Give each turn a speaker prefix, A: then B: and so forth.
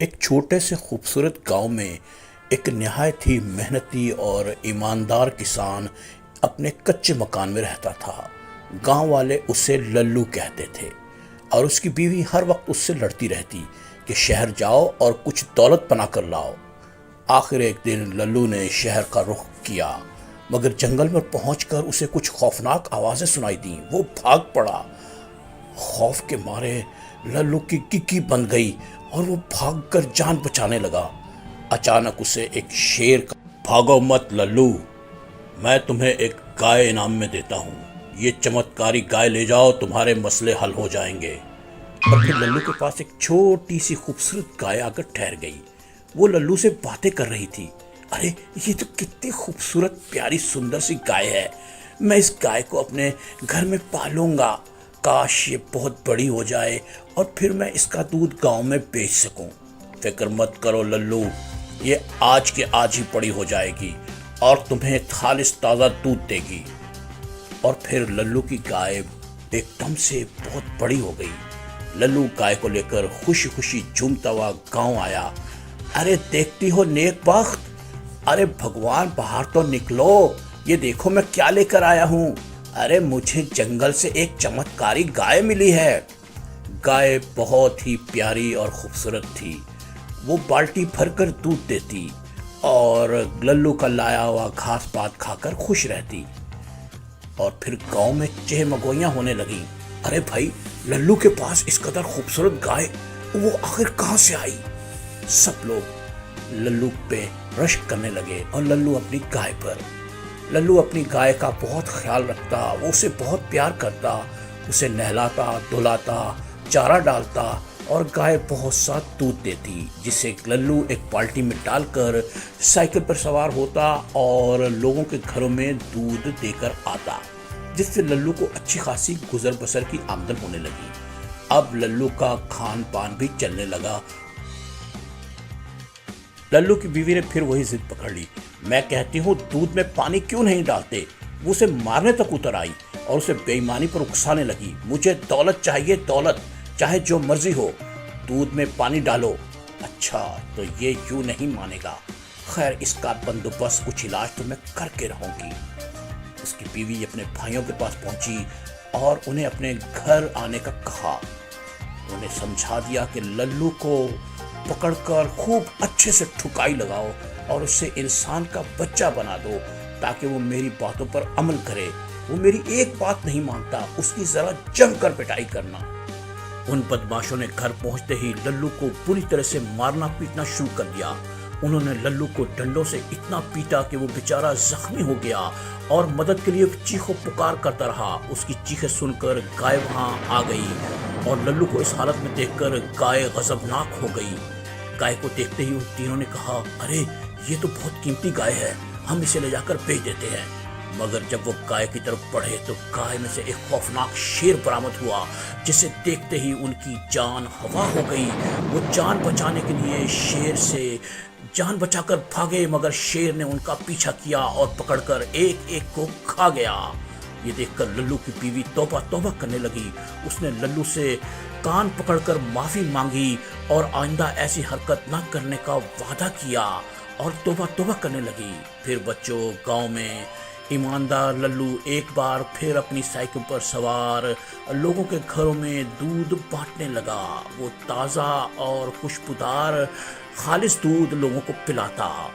A: ایک چھوٹے سے خوبصورت گاؤں میں ایک نہایت ہی محنتی اور ایماندار کسان اپنے کچے مکان میں رہتا تھا۔ گاؤں والے اسے للو کہتے تھے اور اس کی بیوی ہر وقت اس سے لڑتی رہتی کہ شہر جاؤ اور کچھ دولت بنا کر لاؤ۔ آخر ایک دن للو نے شہر کا رخ کیا، مگر جنگل میں پہنچ کر اسے کچھ خوفناک آوازیں سنائی دیں۔ وہ بھاگ پڑا۔ خوف کے مارے للو کی گگی بند گئی اور وہ بھاگ کر جان بچانے لگا۔ اچانک اسے ایک شیر کا بھاگو مت للو، میں تمہیں ایک گائے انعام میں دیتا ہوں، یہ چمتکاری گائے لے جاؤ، تمہارے مسئلے حل ہو جائیں گے۔ اور پھر للو کے پاس ایک چھوٹی سی خوبصورت گائے آ کر ٹھہر گئی۔ وہ للو سے باتیں کر رہی تھی۔ ارے یہ تو کتنی خوبصورت پیاری سندر سی گائے ہے، میں اس گائے کو اپنے گھر میں پالوں گا، کاش یہ بہت بڑی ہو جائے اور پھر میں اس کا دودھ گاؤں میں بیچ سکوں۔ فکر مت کرو للو، یہ آج کے آج ہی بڑی ہو جائے گی اور تمہیں خالص تازہ دودھ دے گی۔ اور پھر للو کی گائے ایک دم سے بہت بڑی ہو گئی۔ للو گائے کو لے کر خوشی خوشی جھومتا ہوا گاؤں آیا۔ ارے دیکھتی ہو نیک بخت، ارے بھگوان باہر تو نکلو، یہ دیکھو میں کیا لے کر آیا ہوں۔ ارے مجھے جنگل سے ایک چمتکاری گائے ملی ہے۔ گائے بہت ہی پیاری اور خوبصورت تھی۔ وہ بالٹی بھر کر دودھ دیتی اور للو کا لایا ہوا گھاس پات کھا کر خوش رہتی۔ اور پھر گاؤں میں چہمگوئیاں ہونے لگیں۔ ارے بھائی، للو کے پاس اس قدر خوبصورت گائے وہ آخر کہاں سے آئی؟ سب لوگ للو پہ رشک کرنے لگے اور للو اپنی گائے پر۔ للو اپنی گائے کا بہت خیال رکھتا، وہ اسے بہت پیار کرتا، اسے نہلاتا دھلاتا، چارہ ڈالتا اور گائے بہت سا دودھ دیتی، جسے للو ایک بالٹی میں ڈال کر سائیکل پر سوار ہوتا اور لوگوں کے گھروں میں دودھ دے کر آتا، جس سے للو کو اچھی خاصی گزر بسر کی آمدن ہونے لگی۔ اب للو کا کھان پان بھی چلنے لگا۔ للو کی بیوی نے پھر وہی ضد پکڑ لی۔ میں کہتی ہوں دودھ میں پانی کیوں نہیں ڈالتے؟ وہ اسے مارنے تک اتر آئی اور اسے بے ایمانی پر اکسانے لگی۔ مجھے دولت چاہیے، دولت، چاہے جو مرضی ہو، دودھ میں پانی ڈالو۔ اچھا تو یہ یوں نہیں مانے گا، خیر اس کا بندوبست، کچھ علاج تو میں کر کے رہوں گی۔ اس کی بیوی اپنے بھائیوں کے پاس پہنچی اور انہیں اپنے گھر آنے کا کہا۔ انہیں سمجھا دیا کہ للو کو پکڑ کر خوب اچھے سے ٹھکائی لگاؤ اور اسے انسان کا بچہ بنا دو تاکہ وہ میری باتوں پر عمل کرے۔ وہ میری ایک بات نہیں مانتا، اس کی ذرا جم کر پٹائی کرنا۔ ان بدماشوں نے گھر پہنچتے ہی للو کو بری طرح سے مارنا پیٹنا شروع کر دیا۔ انہوں نے للو کو ڈنڈوں سے اتنا پیٹا کہ وہ بیچارہ زخمی ہو گیا اور مدد کے لیے چیخو پکار کرتا رہا۔ اس کی چیخیں سن کر گائے وہاں آ گئی اور للو کو اس حالت میں دیکھ کر گائے غضبناک ہو گئی۔ گائے کو دیکھتے ہی ان تینوں نے کہا، ارے یہ تو بہت قیمتی گائے ہے، ہم اسے لے جا کر بیچ دیتے ہیں۔ مگر جب وہ گائے کی طرف بڑھے تو گائے میں سے ایک خوفناک شیر برآمد ہوا، جسے دیکھتے ہی ان کی جان ہوا ہو گئی۔ وہ جان بچانے کے لیے شیر سے جان بچا کر بھاگے، مگر شیر نے ان کا پیچھا کیا اور پکڑ کر ایک ایک کو کھا گیا۔ یہ دیکھ کر للو کی بیوی توبہ توبہ کرنے لگی۔ اس نے للو سے کان پکڑ کر معافی مانگی اور آئندہ ایسی حرکت نہ کرنے کا وعدہ کیا اور توبہ توبہ کرنے لگی۔ پھر بچوں، گاؤں میں ایماندار للو ایک بار پھر اپنی سائیکل پر سوار لوگوں کے گھروں میں دودھ بانٹنے لگا۔ وہ تازہ اور خوشبودار خالص دودھ لوگوں کو پلاتا۔